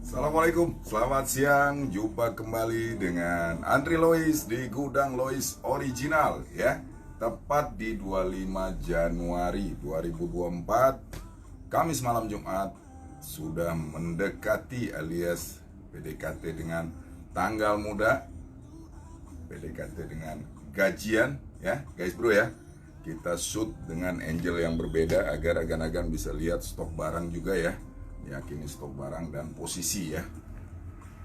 Assalamualaikum, selamat siang. Jumpa kembali dengan Andri Lois di Gudang Lois Original ya. Tepat di 25 Januari 2024, Kamis malam Jumat. Sudah mendekati alias PDKT dengan tanggal muda, PDKT dengan gajian ya guys bro ya. Kita shoot dengan angle yang berbeda agar agan-agan bisa lihat stok barang juga ya. Yakini stok barang dan posisi ya.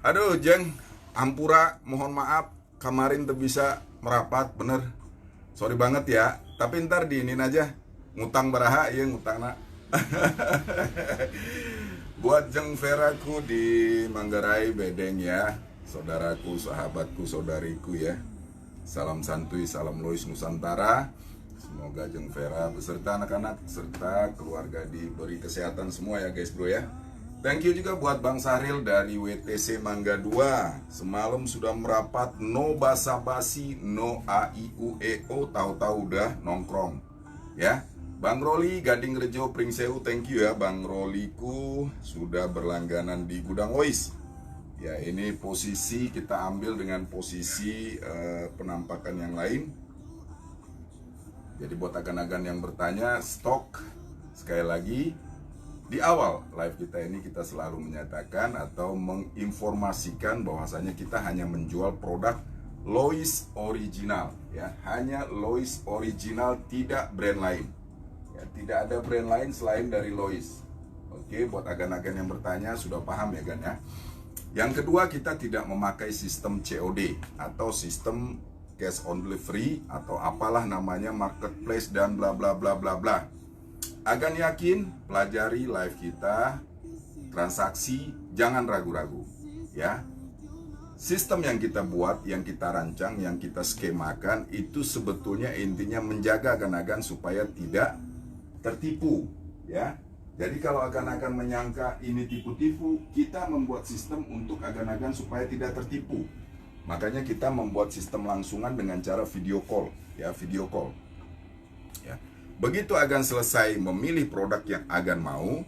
Aduh Jeng, ampura, mohon maaf kemarin tuh bisa merapat bener. Sorry banget ya. Tapi ntar diinin aja, ngutang baraha ya ngutang nak. Buat Jeng Veraku di Manggarai Bedeng ya, saudaraku, sahabatku, saudariku ya. Salam santuy, salam Lois Nusantara. Semoga Jeng Vera beserta anak-anak serta keluarga diberi kesehatan semua ya guys bro ya. Thank you juga buat Bang Sahril dari WTC Mangga 2. Semalam sudah merapat, no basa-basi, no AIUEO, tahu-tahu udah nongkrong ya. Bang Roli Gading Rejo Pringseu, thank you ya Bang Roliku sudah berlangganan di Gudang Lois. Ya ini posisi kita ambil dengan posisi penampakan yang lain. Jadi buat agan-agan yang bertanya stok, sekali lagi di awal live kita ini kita selalu menyatakan atau menginformasikan bahwasanya kita hanya menjual produk Lois Original ya, hanya Lois Original, tidak brand lain ya, tidak ada brand lain selain dari Lois. Oke, buat agan-agan yang bertanya sudah paham ya Gan ya. Yang kedua, kita tidak memakai sistem COD atau sistem cash on delivery atau apalah namanya, marketplace dan bla bla bla bla bla. Agan yakin, pelajari live kita, transaksi, jangan ragu-ragu ya. Sistem yang kita buat, yang kita rancang, yang kita skemakan itu sebetulnya intinya menjaga agan-agan supaya tidak tertipu ya. Jadi kalau agan-agan menyangka ini tipu-tipu, kita membuat sistem untuk agan-agan supaya tidak tertipu. Makanya kita membuat sistem langsungan dengan cara video call ya, video call ya. Begitu agan selesai memilih produk yang agan mau,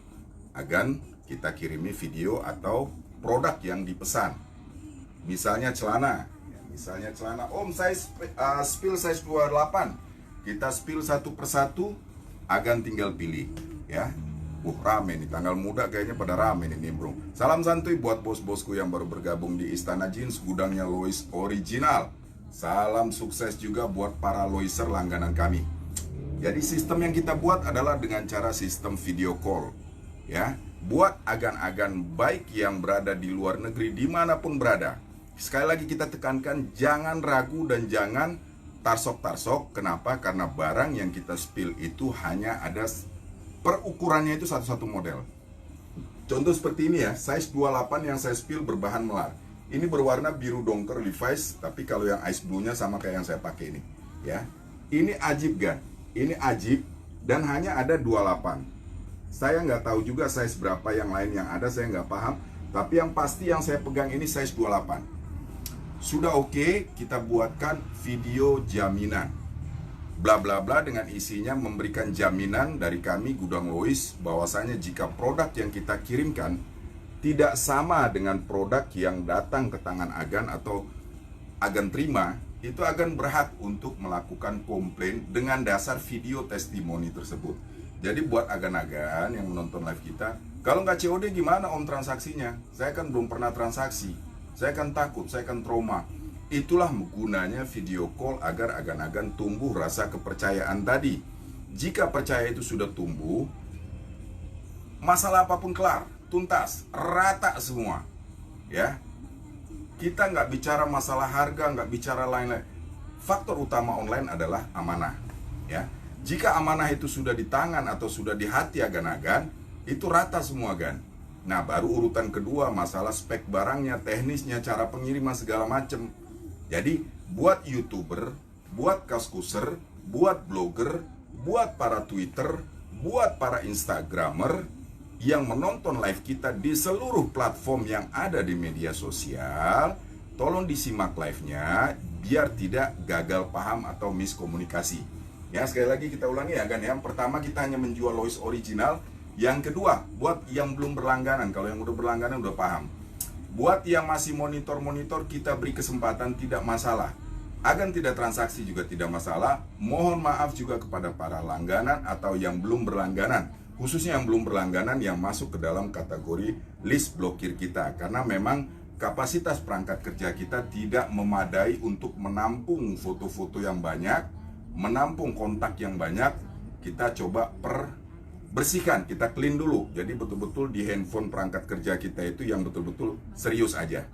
agan kita kirimi video atau produk yang dipesan. Misalnya celana ya, misalnya celana om size spill size 28, kita spill satu persatu, agan tinggal pilih ya. Rame nih, tanggal muda kayaknya pada rame nih bro. Salam santuy buat bos-bosku yang baru bergabung di Istana Jeans, gudangnya Lois Original. Salam sukses juga buat para Loiser langganan kami. Jadi sistem yang kita buat adalah dengan cara sistem video call ya. Buat agan-agan baik yang berada di luar negeri dimanapun berada. Sekali lagi kita tekankan, jangan ragu dan jangan tarsok-tarsok. Kenapa? Karena barang yang kita spill itu hanya ada perukurannya itu satu-satu model. Contoh seperti ini ya, size 28 yang saya spill berbahan melar. Ini berwarna biru dongker Levi's, tapi kalau yang ice blue-nya sama kayak yang saya pakai ini ya. Ini ajib kan? Ini ajib dan hanya ada 28. Saya nggak tahu juga size berapa yang lain yang ada, saya nggak paham. Tapi yang pasti yang saya pegang ini size 28. Sudah oke, kita buatkan video jaminan. Bla bla bla dengan isinya memberikan jaminan dari kami Gudang Lois bahwasanya jika produk yang kita kirimkan tidak sama dengan produk yang datang ke tangan agan atau agan terima, itu agan berhak untuk melakukan komplain dengan dasar video testimoni tersebut. Jadi buat agan-agan yang menonton live kita, kalau nggak COD gimana om transaksinya? Saya kan belum pernah transaksi, saya kan takut, saya kan trauma. Itulah gunanya video call agar agan-agan tumbuh rasa kepercayaan tadi. Jika percaya itu sudah tumbuh, masalah apapun kelar, tuntas, rata semua ya. Kita nggak bicara masalah harga, nggak bicara lain-lain. Faktor utama online adalah amanah ya. Jika amanah itu sudah di tangan atau sudah di hati agan-agan, itu rata semua kan. Nah baru urutan kedua masalah spek barangnya, teknisnya, cara pengiriman segala macem. Jadi buat YouTuber, buat kaskuser, buat blogger, buat para Twitter, buat para Instagramer yang menonton live kita di seluruh platform yang ada di media sosial, tolong disimak live-nya biar tidak gagal paham atau miskomunikasi. Ya sekali lagi kita ulangi ya kan. Yang pertama kita hanya menjual Lois Original. Yang kedua buat yang belum berlangganan, kalau yang udah berlangganan udah paham. Buat yang masih monitor-monitor, kita beri kesempatan, tidak masalah. Agan tidak transaksi juga tidak masalah. Mohon maaf juga kepada para langganan atau yang belum berlangganan, khususnya yang belum berlangganan yang masuk ke dalam kategori list blokir kita. Karena memang kapasitas perangkat kerja kita tidak memadai untuk menampung foto-foto yang banyak, menampung kontak yang banyak. Kita coba bersihkan, kita clean dulu. Jadi betul-betul di handphone perangkat kerja kita itu yang betul-betul serius aja.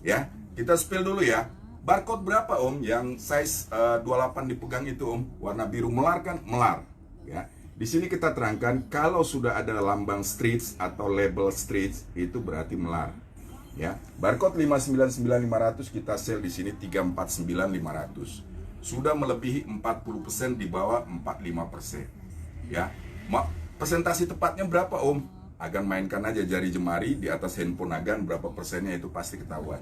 Ya, kita spill dulu ya. Barcode berapa Om yang size 28 dipegang itu Om? Warna biru melar kan? Melar. Ya. Di sini kita terangkan kalau sudah ada lambang streets atau label streets itu berarti melar. Ya. Barcode 599.500 kita sell di sini 349.500. Sudah melebihi 40% di bawah 45%. Ya. Presentasi tepatnya berapa Om? Agan mainkan aja jari jemari di atas handphone Agan, berapa persennya itu pasti ketahuan.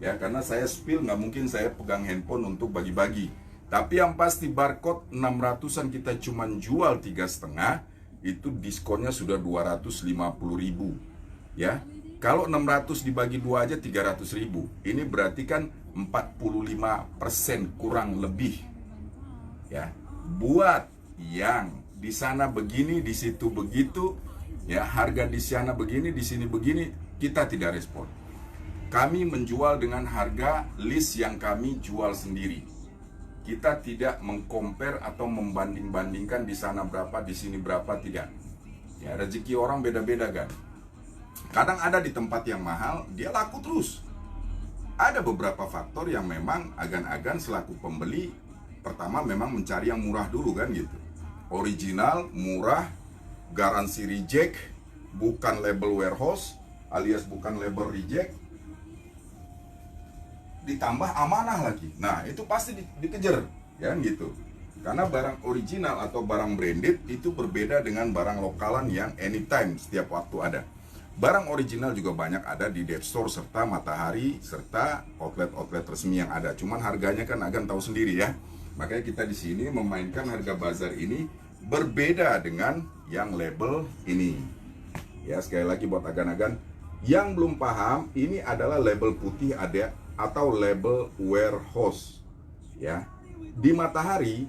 Ya, karena saya spill, nggak mungkin saya pegang handphone untuk bagi-bagi. Tapi yang pasti barcode 600-an kita cuman jual 3,5, itu diskonnya sudah 250.000. Ya, kalau 600 dibagi 2 aja 300.000. Ini berarti kan 45% kurang lebih. Ya, buat yang di sana begini, di situ begitu, ya harga di sana begini, di sini begini, kita tidak respon. Kami menjual dengan harga list yang kami jual sendiri. Kita tidak mengcompare atau membanding-bandingkan di sana berapa, di sini berapa, tidak. Ya, rezeki orang beda-beda kan. Kadang ada di tempat yang mahal, dia laku terus. Ada beberapa faktor yang memang agan-agan selaku pembeli, pertama memang mencari yang murah dulu kan gitu. Original, murah, garansi reject, bukan label warehouse, alias bukan label reject, ditambah amanah lagi. Nah, itu pasti dikejar, ya gitu. Karena barang original atau barang branded itu berbeda dengan barang lokalan yang anytime, setiap waktu ada. Barang original juga banyak ada di Dep Store serta Matahari serta outlet-outlet resmi yang ada. Cuman harganya kan Agan tahu sendiri ya. Makanya kita di sini memainkan harga bazar ini berbeda dengan yang label ini. Ya, sekali lagi buat agan-agan yang belum paham, ini adalah label putih ada atau label warehouse. Ya. Di Matahari,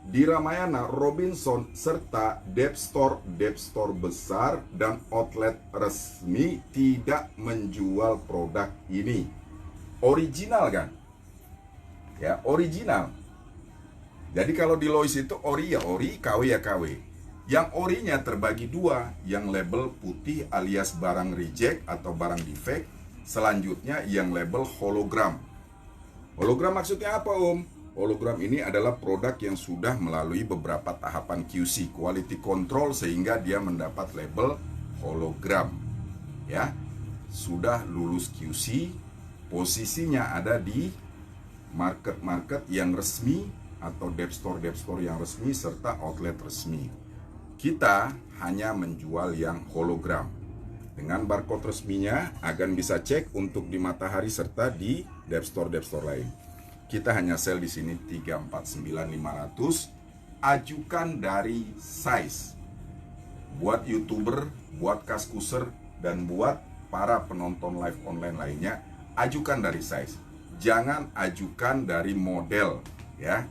di Ramayana, Robinson serta Dep Store besar dan outlet resmi tidak menjual produk ini. Original kan? Ya, original. Jadi kalau di Lois itu ori ya ori, KW ya KW. Yang orinya terbagi dua, yang label putih alias barang reject atau barang defect. Selanjutnya yang label hologram. Hologram maksudnya apa Om? Hologram ini adalah produk yang sudah melalui beberapa tahapan QC, quality control, sehingga dia mendapat label hologram. Ya, sudah lulus QC, posisinya ada di market-market yang resmi atau Dep Store yang resmi serta outlet resmi. Kita hanya menjual yang hologram. Dengan barcode resminya, Agan bisa cek untuk di Matahari serta di Dep Store lain. Kita hanya sell di sini 349.500. Ajukan dari size. Buat YouTuber, buat kaskuser, dan buat para penonton live online lainnya, ajukan dari size. Jangan ajukan dari model, ya.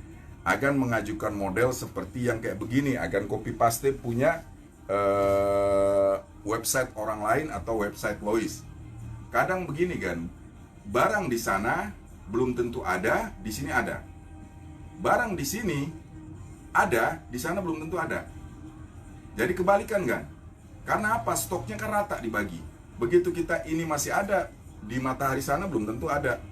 Agan mengajukan model seperti yang kayak begini. Agan copy paste punya website orang lain atau website Lois. Kadang begini kan, barang di sana belum tentu ada, di sini ada. Barang di sini ada, di sana belum tentu ada. Jadi kebalikan kan? Karena apa? Stoknya kan rata dibagi. Begitu kita ini masih ada, di Matahari sana belum tentu ada.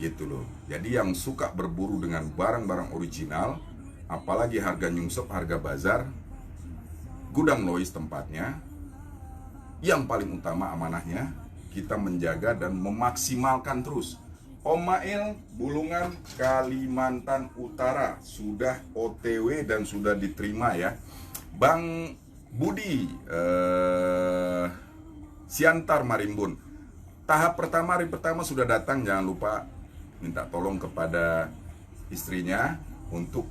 Gitu loh. Jadi yang suka berburu dengan barang-barang original, apalagi harga nyungsep, harga bazar, gudang Lois tempatnya. Yang paling utama amanahnya, kita menjaga dan memaksimalkan terus. Om Mail, Bulungan, Kalimantan Utara, sudah OTW dan sudah diterima ya. Bang Budi, Siantar Marimbun, tahap pertama, hari pertama sudah datang. Jangan lupa minta tolong kepada istrinya untuk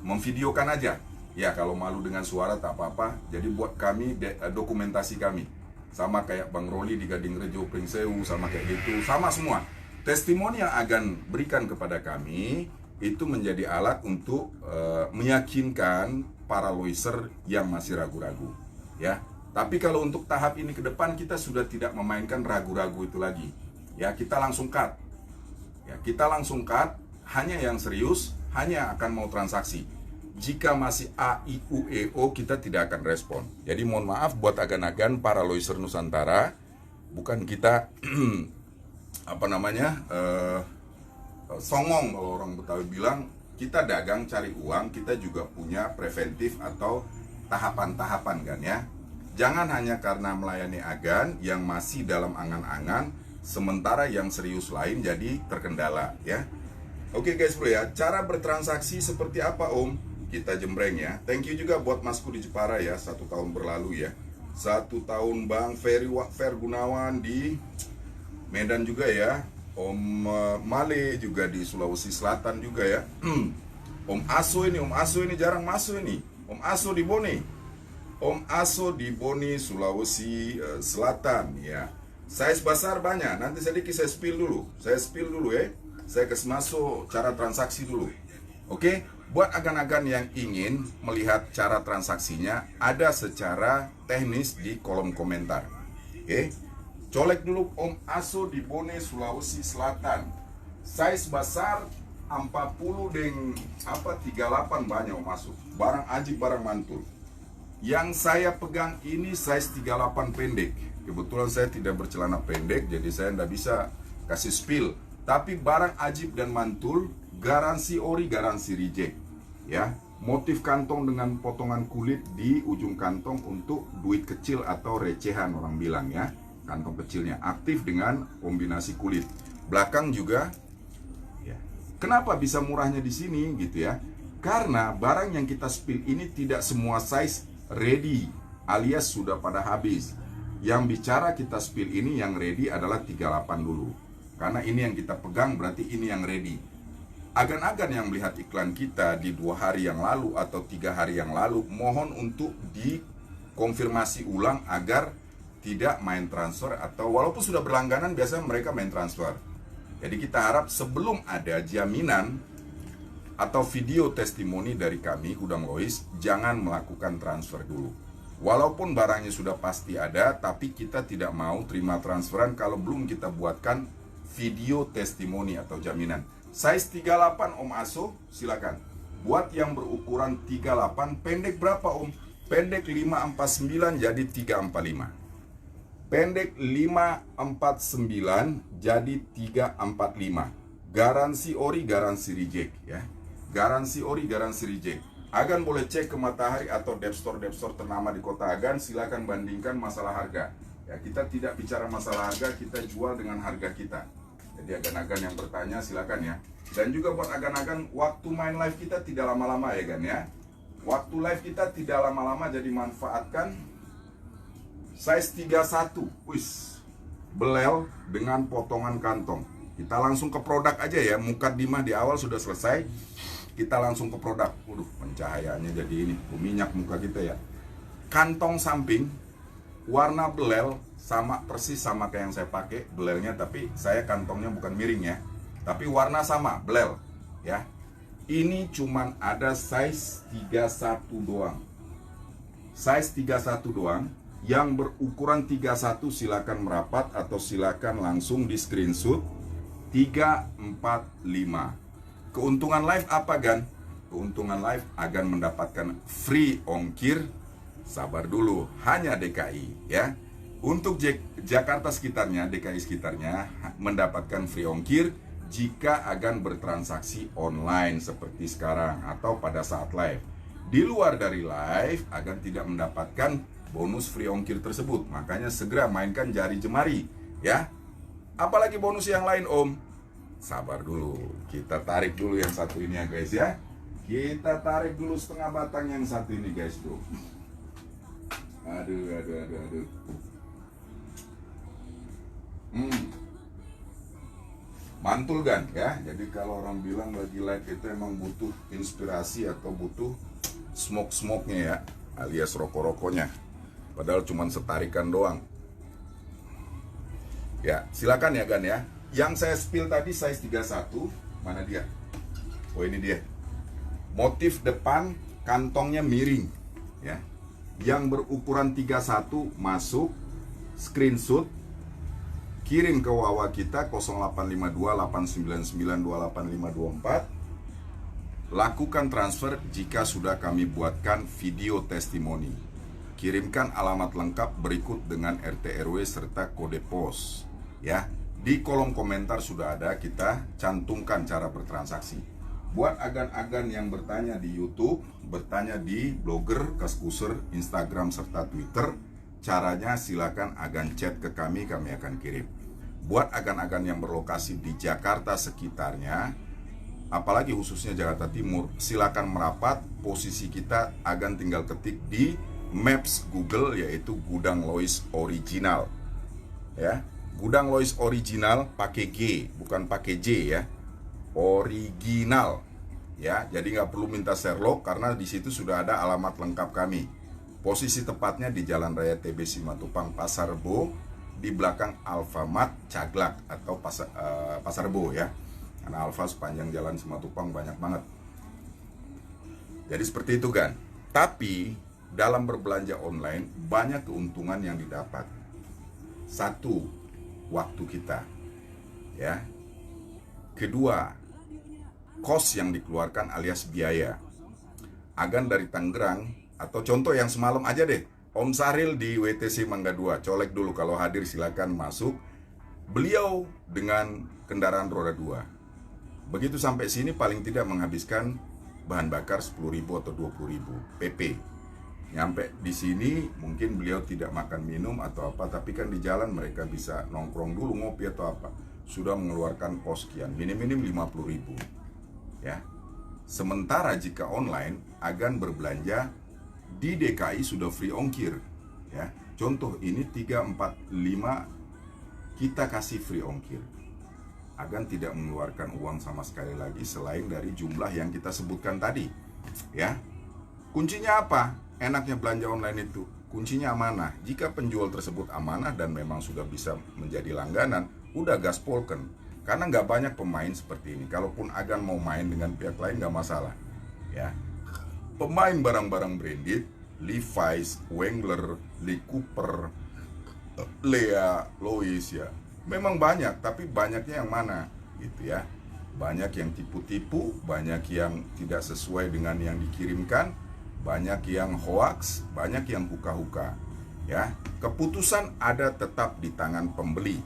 memvideokan aja. Ya, kalau malu dengan suara tak apa-apa. Jadi buat kami dokumentasi kami. sama kayak Bang Roli di Gading Rejo Pringsewu, sama kayak gitu, sama semua. Testimoni yang Agan berikan kepada kami itu menjadi alat untuk meyakinkan para loiser yang masih ragu-ragu, ya. Tapi kalau untuk tahap ini ke depan kita sudah tidak memainkan ragu-ragu itu lagi. Ya, kita langsung cut. Ya, kita langsung cut, hanya yang serius, hanya akan mau transaksi. Jika masih A, I, U, E, O, kita tidak akan respon. Jadi mohon maaf buat agan-agan para loiser Nusantara, bukan kita songong kalau orang Betawi bilang, kita dagang cari uang, kita juga punya preventif atau tahapan-tahapan kan ya. Jangan hanya karena melayani agan yang masih dalam angan-angan, sementara yang serius lain jadi terkendala ya. Oke guys bro ya, cara bertransaksi seperti apa Om? Kita jembreng ya. Thank you juga buat Masku di Jepara ya, 1 tahun berlalu ya. 1 tahun Bang Ferry Gunawan di Medan juga ya. Om Male juga di Sulawesi Selatan juga ya. Om Aso ini jarang masuk ini. Om Aso di Bone. Om Aso di Boni, Sulawesi Selatan ya. Size besar banyak, nanti sedikit saya spill dulu. Ya. Saya kasih masuk cara transaksi dulu. Oke, buat agan-agan yang ingin melihat cara transaksinya, ada secara teknis di kolom komentar. Oke, colek dulu Om Aso di Bone, Sulawesi Selatan. Size besar 40 deng 38 banyak Om Aso. Barang ajib, barang mantul. Yang saya pegang ini size 38 pendek. Kebetulan saya tidak bercelana pendek, jadi saya tidak bisa kasih spill. Tapi barang ajib dan mantul, garansi ori, garansi reject. Ya, motif kantong dengan potongan kulit di ujung kantong untuk duit kecil atau recehan orang bilang ya. Kantong kecilnya aktif dengan kombinasi kulit. Belakang juga. Ya. Kenapa bisa murahnya di sini gitu ya? Karena barang yang kita spill ini tidak semua size ready alias sudah pada habis. Yang bicara kita spill ini yang ready adalah 38 dulu. Karena ini yang kita pegang berarti ini yang ready. Agan-agan yang melihat iklan kita di 2 hari yang lalu atau 3 hari yang lalu, mohon untuk dikonfirmasi ulang agar tidak main transfer, atau walaupun sudah berlangganan biasanya mereka main transfer. Jadi kita harap sebelum ada jaminan atau video testimoni dari kami Gudang Lois, jangan melakukan transfer dulu. Walaupun barangnya sudah pasti ada, tapi kita tidak mau terima transferan kalau belum kita buatkan video testimoni atau jaminan. Size 38 Om Aso, silakan. Buat yang berukuran 38, pendek berapa Om? Pendek 549 jadi 345. Pendek 549 jadi 345. Garansi ori, garansi reject ya. Garansi ori, garansi reject. Agan boleh cek ke Matahari atau Depstore ternama di kota Agan, silakan bandingkan masalah harga. Ya, kita tidak bicara masalah harga, kita jual dengan harga kita. Jadi agan-agan yang bertanya silakan ya. Dan juga buat agan-agan, waktu main live kita tidak lama-lama ya Gan ya. Waktu live kita tidak lama-lama, jadi manfaatkan size 31. Wis, belel dengan potongan kantong. Kita langsung ke produk aja ya. Mukadimah di awal sudah selesai. Kita langsung ke produk. Waduh, pencahayaannya jadi ini, minyak muka kita ya. Kantong samping warna belel sama persis sama kayak yang saya pakai belelnya, tapi saya kantongnya bukan miring ya. Tapi warna sama, belel ya. Ini cuman ada size 31 doang. Size 31 doang. Yang berukuran 31 silakan merapat atau silakan langsung di screenshot 345. Keuntungan live apa Gan? Keuntungan live akan mendapatkan free ongkir. Sabar dulu, hanya DKI ya. Untuk Jakarta sekitarnya, DKI sekitarnya mendapatkan free ongkir jika akan bertransaksi online seperti sekarang atau pada saat live. Di luar dari live akan tidak mendapatkan bonus free ongkir tersebut. Makanya segera mainkan jari jemari ya. Apalagi bonus yang lain Om? Sabar dulu, kita tarik dulu yang satu ini ya guys ya. Kita tarik dulu setengah batang yang satu ini guys tuh. Aduh. Mantul kan ya. Jadi kalau orang bilang lagi live itu emang butuh inspirasi atau butuh smoke-nya ya, alias rokok-rokoknya. Padahal cuma setarikan doang. Ya, silakan ya Gan ya. Yang saya spill tadi size 31, mana dia? Oh, ini dia. Motif depan kantongnya miring ya. Yang berukuran 31 masuk, screenshot, kirim ke Wawa kita 0852 899 28524. Lakukan transfer jika sudah kami buatkan video testimoni. Kirimkan alamat lengkap berikut dengan RT RW serta kode pos. Ya, di kolom komentar sudah ada, kita cantumkan cara bertransaksi. Buat agan-agan yang bertanya di YouTube, bertanya di Blogger, Kaskuser, Instagram serta Twitter, caranya silakan agan chat ke kami akan kirim. Buat agan-agan yang berlokasi di Jakarta sekitarnya, apalagi khususnya Jakarta Timur, silakan merapat. Posisi kita agan tinggal ketik di Maps Google, yaitu Gudang Lois Original. Ya, Gudang Lois Original pakai G, bukan pakai J ya. Original. Ya, jadi nggak perlu minta Sherlock karena di situ sudah ada alamat lengkap kami. Posisi tepatnya di Jalan Raya TB Simatupang, Pasar Rebo, di belakang Alfamart Caglak atau Pasar Rebo ya. Karena Alfa sepanjang jalan Simatupang banyak banget. Jadi seperti itu kan. Tapi dalam berbelanja online banyak keuntungan yang didapat. Satu, waktu kita. Ya. Kedua, kos yang dikeluarkan alias biaya. Agan dari Tangerang, atau contoh yang semalam aja deh, Om Saril di WTC Mangga 2, colek dulu, kalau hadir silakan masuk. Beliau dengan kendaraan roda 2. Begitu sampai sini paling tidak menghabiskan bahan bakar 10.000 atau 20.000 PP. Nyampe di sini mungkin beliau tidak makan minum atau apa, tapi kan di jalan mereka bisa nongkrong dulu, ngopi atau apa. Sudah mengeluarkan kos sekian, minim-minim 50.000. Ya. Sementara jika online, agan berbelanja di DKI sudah free ongkir. Ya. Contoh ini 3, 4, 5 kita kasih free ongkir. Agan tidak mengeluarkan uang sama sekali lagi selain dari jumlah yang kita sebutkan tadi. Ya. Kuncinya apa? Enaknya belanja online itu, kuncinya amanah. Jika penjual tersebut amanah dan memang sudah bisa menjadi langganan, udah gaspolkan. Karena nggak banyak pemain seperti ini. Kalaupun agan mau main dengan pihak lain nggak masalah. Ya. Pemain barang-barang branded, Levi's, Wrangler, Lee Cooper, Lea, Lois ya. Memang banyak, tapi banyaknya yang mana gitu ya. Banyak yang tipu-tipu, banyak yang tidak sesuai dengan yang dikirimkan, banyak yang hoax, banyak yang huka-huka. Ya, keputusan ada tetap di tangan pembeli.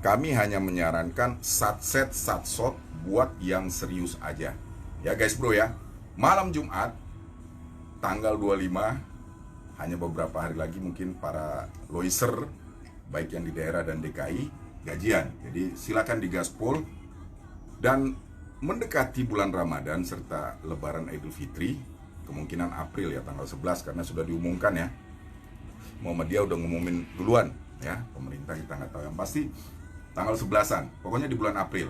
Kami hanya menyarankan satset-satsot buat yang serius aja. Ya guys bro ya. Malam Jumat tanggal 25, hanya beberapa hari lagi mungkin para loiser baik yang di daerah dan DKI gajian. Jadi silakan digaspol. Dan mendekati bulan Ramadan serta Lebaran Idul Fitri, kemungkinan April ya, tanggal 11 karena sudah diumumkan ya. Muhammadiyah udah ngumumin duluan ya, pemerintah kita nggak tahu yang pasti tanggal 11-an, pokoknya di bulan April.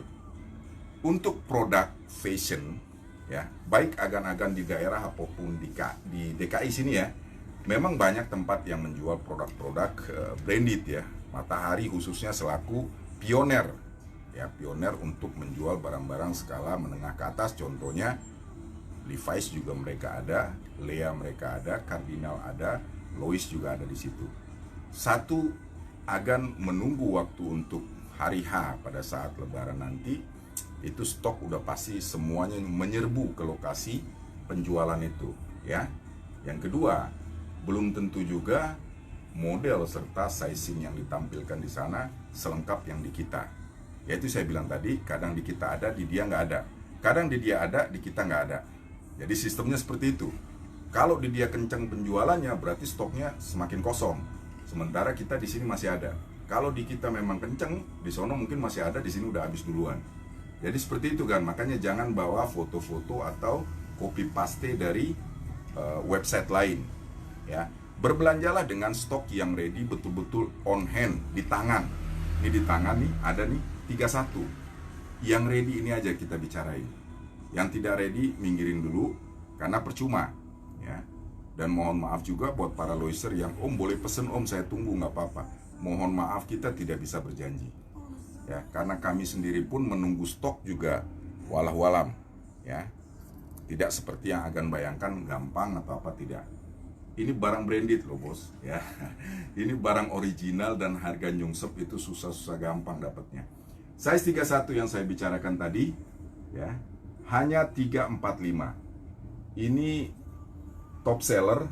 Untuk produk fashion ya, baik agan-agan di daerah apapun di DKI sini ya, memang banyak tempat yang menjual produk-produk branded ya. Matahari khususnya selaku pioner ya, pioner untuk menjual barang-barang skala menengah ke atas. Contohnya Levi's juga mereka ada, Lea mereka ada, Cardinal ada, Lois juga ada di situ. Satu, agan menunggu waktu untuk hari H pada saat Lebaran nanti, itu stok udah pasti semuanya menyerbu ke lokasi penjualan itu ya. Yang kedua, belum tentu juga model serta sizing yang ditampilkan di sana selengkap yang di kita. Yaitu saya bilang tadi, kadang di kita ada, di dia nggak ada. Kadang di dia ada, di kita nggak ada. Jadi sistemnya seperti itu. Kalau di dia kencang penjualannya, berarti stoknya semakin kosong. Sementara kita di sini masih ada. Kalau di kita memang kencang, di sono mungkin masih ada, di sini udah habis duluan. Jadi seperti itu kan. Makanya jangan bawa foto-foto atau copy paste dari website lain. Ya. Berbelanjalah dengan stok yang ready, betul-betul on hand, di tangan. Ini di tangan nih, ada nih 31. Yang ready ini aja kita bicarain. Yang tidak ready, minggirin dulu, karena percuma. Ya. Dan mohon maaf juga buat para loiser yang, Om boleh pesen Om, saya tunggu, nggak apa-apa. Mohon maaf, kita tidak bisa berjanji. ya, karena kami sendiri pun menunggu stok juga walau-walam, ya. Tidak seperti yang agan bayangkan gampang atau apa, tidak. Ini barang branded loh bos, ya. Ini barang original dan harga nyungsep itu susah-susah gampang dapatnya. Size 31 yang saya bicarakan tadi, ya, hanya 345. Ini top seller,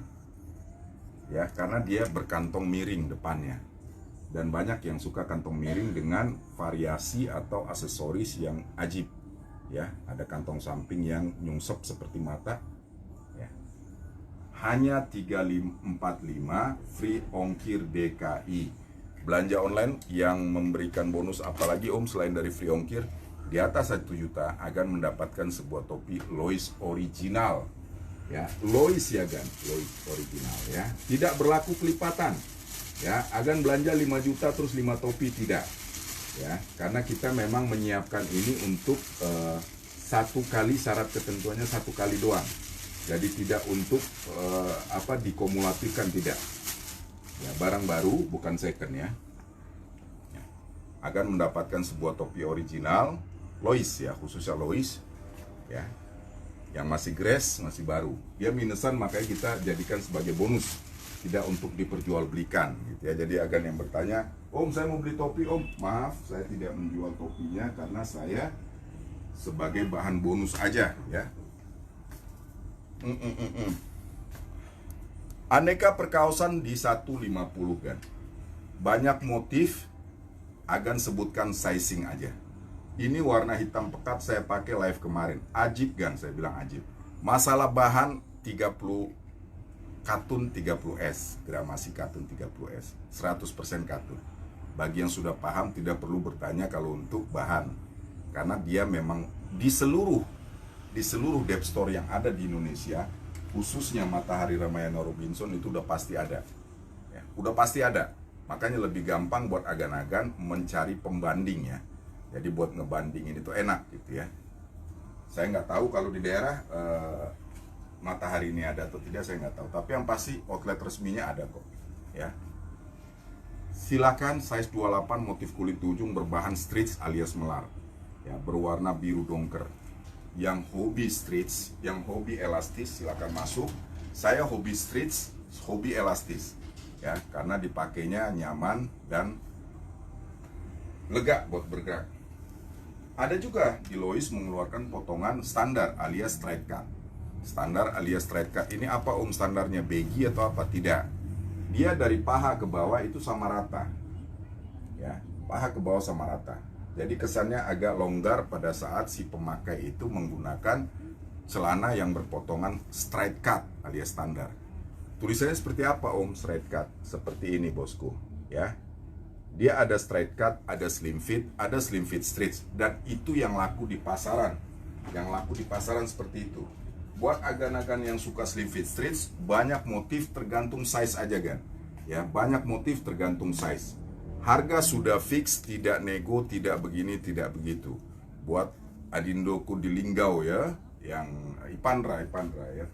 ya, karena dia berkantong miring depannya. Dan banyak yang suka kantong miring dengan variasi atau aksesoris yang ajib, ya. Ada kantong samping yang nyungsep seperti mata, ya. Hanya 345, free ongkir DKI. Belanja online yang memberikan bonus apalagi om selain dari free ongkir, di atas 1 juta akan mendapatkan sebuah topi Lois original, ya. Lois ya kan, Lois original, ya. Tidak berlaku kelipatan, ya. Agan belanja 5 juta terus 5 topi, tidak, ya. Karena kita memang menyiapkan ini untuk 1 kali, syarat ketentuannya 1 kali doang. Jadi tidak untuk dikumulatifkan, tidak. Ya, barang baru bukan second, ya. Akan mendapatkan sebuah topi original Lois, ya, khususnya Lois, ya. Yang masih grass, masih baru. Dia minusan, makanya kita jadikan sebagai bonus, tidak untuk diperjualbelikan, gitu ya. Jadi agan yang bertanya, "Om, saya mau beli topi, Om." Maaf, saya tidak menjual topinya karena saya sebagai bahan bonus aja, ya. Aneka perkaosan di 150 kan. Banyak motif, agan sebutkan sizing aja. Ini warna hitam pekat saya pakai live kemarin. Ajib kan, saya bilang ajib. Masalah bahan 30 katun 30S, gramasi katun 30S, 100% katun. Bagi yang sudah paham tidak perlu bertanya kalau untuk bahan. Karena dia memang di seluruh dep store yang ada di Indonesia, khususnya Matahari Ramayana Robinson, itu udah pasti ada, ya, udah pasti ada. Makanya lebih gampang buat agan-agan mencari pembanding, ya. Jadi buat ngebandingin itu enak, gitu ya. Saya nggak tahu kalau di daerah Matahari ini ada atau tidak, saya nggak tahu. Tapi yang pasti outlet resminya ada kok, ya. Silakan size 28, motif kulit ujung berbahan stretch alias melar, ya, berwarna biru dongker. Yang hobi stretch, yang hobi elastis, silakan masuk. Saya hobi stretch, hobi elastis, ya, karena dipakainya nyaman dan lega buat bergerak. Ada juga di Lois mengeluarkan potongan standar alias straight cut. Standar alias straight cut ini apa om standarnya, baggy atau apa? Tidak. Dia dari paha ke bawah itu sama rata, ya, paha ke bawah sama rata. Jadi kesannya agak longgar pada saat si pemakai itu menggunakan celana yang berpotongan straight cut alias standar. Tulisannya seperti apa om straight cut? Seperti ini bosku, ya. Dia ada straight cut, ada slim fit stretch, dan itu yang laku di pasaran. Yang laku di pasaran seperti itu. Buat agan-agan yang suka slim fit stretch, banyak motif tergantung size aja kan. Ya, banyak motif tergantung size. Harga sudah fix, tidak nego, tidak begini, tidak begitu. Buat adindoku di Linggau, ya, yang Ipandra, ya.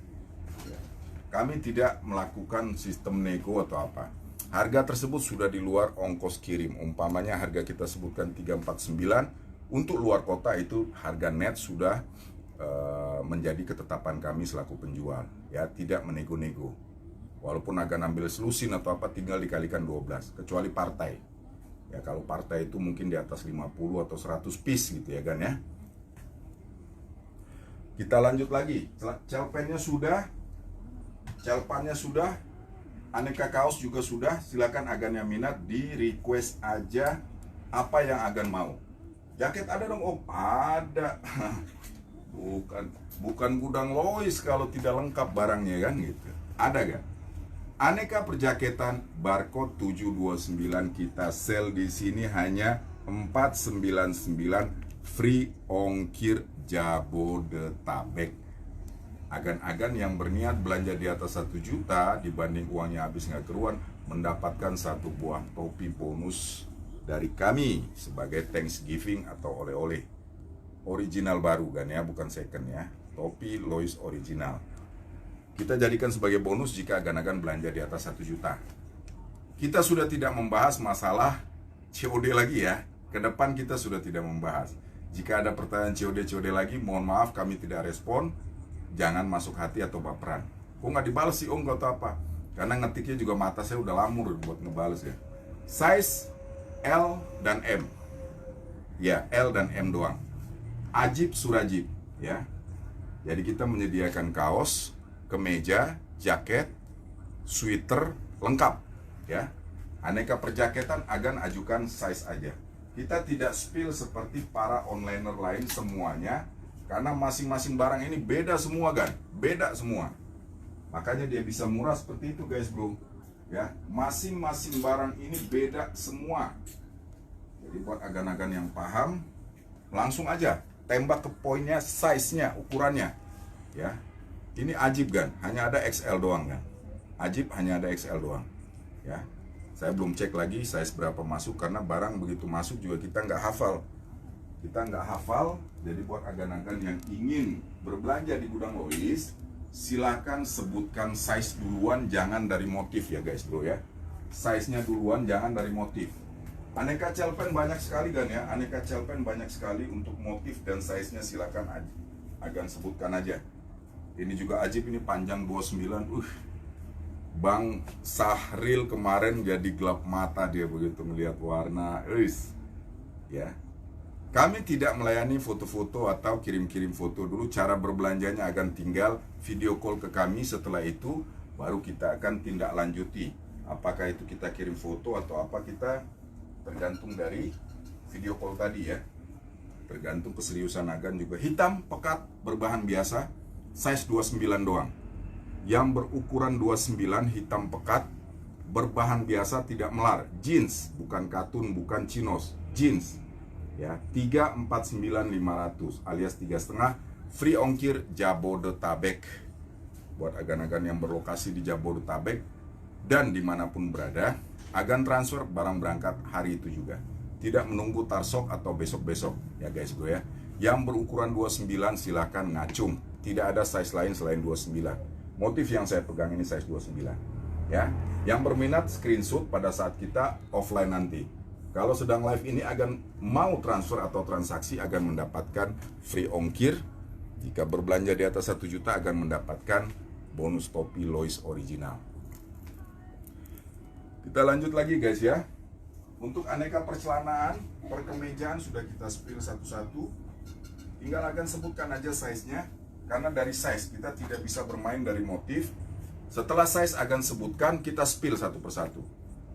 Kami tidak melakukan sistem nego atau apa. Harga tersebut sudah di luar ongkos kirim. Umpamanya harga kita sebutkan 349, untuk luar kota itu harga net sudah menjadi ketetapan kami selaku penjual, ya, tidak menego-nego. Walaupun akan ambil selusin atau apa, tinggal dikalikan 12, kecuali partai. Ya, kalau partai itu mungkin di atas 50 atau 100 piece gitu ya kan, ya. Kita lanjut lagi. Celpennya sudah, celpannya sudah, aneka kaos juga sudah. Silakan agan yang minat di request aja apa yang agan mau. Jaket ada dong om? Ada. Bukan gudang Lois kalau tidak lengkap barangnya kan gitu. Ada gak? Aneka perjaketan barcode 729 kita sell di sini hanya 499, free ongkir Jabodetabek. Agan-agan yang berniat belanja di atas 1 juta dibanding uangnya habis nggak keruan, mendapatkan 1 buah topi bonus dari kami sebagai Thanksgiving atau oleh-oleh. Original baru kan ya, bukan second ya. Topi Lois original. Kita jadikan sebagai bonus jika agan-agan belanja di atas 1 juta. Kita sudah tidak membahas masalah COD lagi ya, Ke depan kita sudah tidak membahas. Jika ada pertanyaan COD lagi, mohon maaf kami tidak respon. Jangan masuk hati atau baperan. Kok nggak dibalas sih om, gak tau apa? Karena ngetiknya juga mata saya udah lamur buat ngebales ya. Size L dan M. Ya, L dan M doang. Ajib surajib ya. Jadi kita menyediakan kaos, kemeja, jaket, sweater lengkap ya. Aneka perjaketan agan ajukan size aja. Kita tidak spill seperti para onliner lain semuanya, karena masing-masing barang ini beda semua kan, beda semua. Makanya dia bisa murah seperti itu guys bro ya. Masing-masing barang ini beda semua. Jadi buat agan-agan yang paham, langsung aja tembak ke poinnya, size-nya, ukurannya ya. Ini ajib kan, hanya ada XL doang kan. Ajib hanya ada XL doang ya. Saya belum cek lagi size berapa masuk, karena barang begitu masuk juga kita nggak hafal. Kita nggak hafal. Jadi buat agan-agan yang ingin berbelanja di Gudang Lois, silakan sebutkan size duluan, jangan dari motif ya guys bro ya. Size-nya duluan, jangan dari motif. Aneka celpen banyak sekali kan ya, aneka celpen banyak sekali. Untuk motif dan size-nya silakan agan sebutkan aja. Ini juga ajib, ini panjang 29. Bang Sahril kemarin jadi gelap mata dia begitu melihat warna. Ya. Kami tidak melayani foto-foto atau kirim-kirim foto dulu. Cara berbelanjanya akan tinggal video call ke kami. Setelah itu baru kita akan tindak lanjuti. Apakah itu kita kirim foto atau apa, kita tergantung dari video call tadi ya. Tergantung keseriusan agan juga. Hitam pekat berbahan biasa, size 29 doang. Yang berukuran 29 hitam pekat, berbahan biasa, tidak melar. Jeans, bukan katun, bukan chinos, jeans. Ya, 349.500 alias 3,5, free ongkir Jabodetabek. Buat agan-agan yang berlokasi di Jabodetabek dan dimanapun berada, agan transfer barang berangkat hari itu juga. Tidak menunggu tarsok atau besok-besok ya guys bro ya. Yang berukuran 29 silahkan ngacung. Tidak ada size lain selain 29. Motif yang saya pegang ini size 29 ya. Yang berminat screenshot pada saat kita offline nanti. Kalau sedang live ini agan mau transfer atau transaksi akan mendapatkan free ongkir. Jika berbelanja di atas 1 juta akan mendapatkan bonus topi Lois original. Kita lanjut lagi guys ya. Untuk aneka percelanaan, perkemejaan sudah kita spill satu-satu. Tinggal akan sebutkan aja size-nya. Karena dari size kita tidak bisa bermain dari motif. Setelah size akan sebutkan, kita spill satu persatu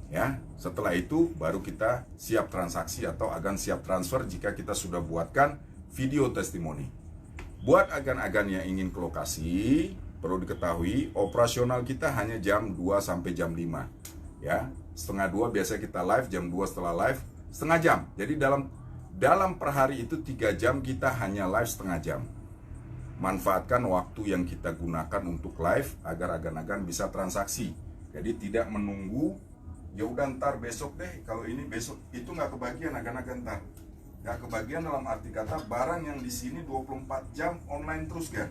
ya. Setelah itu baru kita siap transaksi atau akan siap transfer jika kita sudah buatkan video testimoni. Buat agan-agan yang ingin ke lokasi, perlu diketahui operasional kita hanya jam 2 sampai jam 5 ya. Setengah 2 biasanya kita live, jam 2 setelah live setengah jam. Jadi dalam per hari itu 3 jam kita hanya live setengah jam. Manfaatkan waktu yang kita gunakan untuk live agar agan-agan bisa transaksi. Jadi tidak menunggu, ya udah ntar besok deh, kalau ini besok, itu nggak kebagian agan-agan ntar. Nggak kebagian dalam arti kata barang yang di sini 24 jam online terus kan.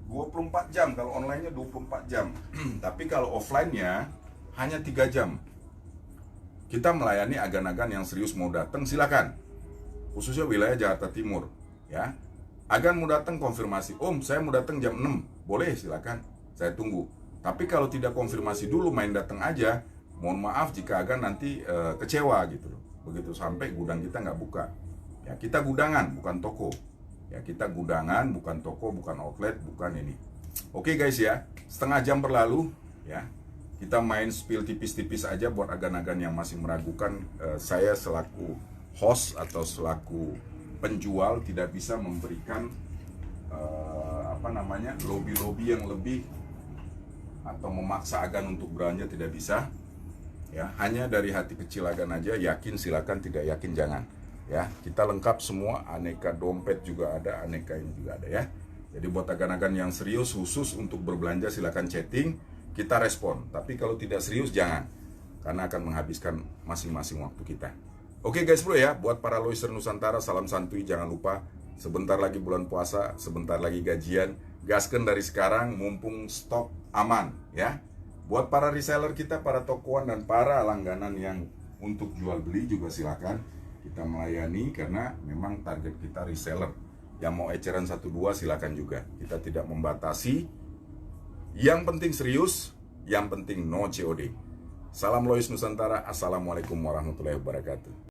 24 jam, kalau online-nya 24 jam. Tapi kalau offline-nya hanya 3 jam. Kita melayani agan-agan yang serius mau datang silakan. Khususnya wilayah Jakarta Timur ya. Agan mau datang konfirmasi, om saya mau datang jam 6, boleh silakan, saya tunggu. Tapi kalau tidak konfirmasi dulu main datang aja, mohon maaf jika agan nanti kecewa gitu loh. Begitu sampai gudang kita nggak buka. Ya kita gudangan bukan toko. Ya kita gudangan bukan toko, bukan outlet, bukan ini. Oke guys ya, setengah jam berlalu ya. Kita main spill tipis-tipis aja buat agan-agan yang masih meragukan. Saya selaku host atau selaku penjual tidak bisa memberikan lobby-lobby yang lebih atau memaksa agan untuk belanja, tidak bisa ya. Hanya dari hati kecil agan aja, yakin silakan, tidak yakin jangan ya. Kita lengkap semua, aneka dompet juga ada, aneka ini juga ada ya. Jadi buat agan-agan yang serius khusus untuk berbelanja silakan chatting, kita respon. Tapi kalau tidak serius jangan, karena akan menghabiskan masing-masing waktu kita. Oke guys bro ya, buat para Loiser Nusantara, salam santuy, jangan lupa sebentar lagi bulan puasa, sebentar lagi gajian, gasken dari sekarang mumpung stok aman ya. Buat para reseller kita, para tokoan dan para langganan yang untuk jual beli juga silakan. kita melayani karena memang target kita reseller. Yang mau eceran 1-2 silakan juga. Kita tidak membatasi. Yang penting serius, yang penting no COD. Salam Lois Nusantara. Assalamualaikum warahmatullahi wabarakatuh.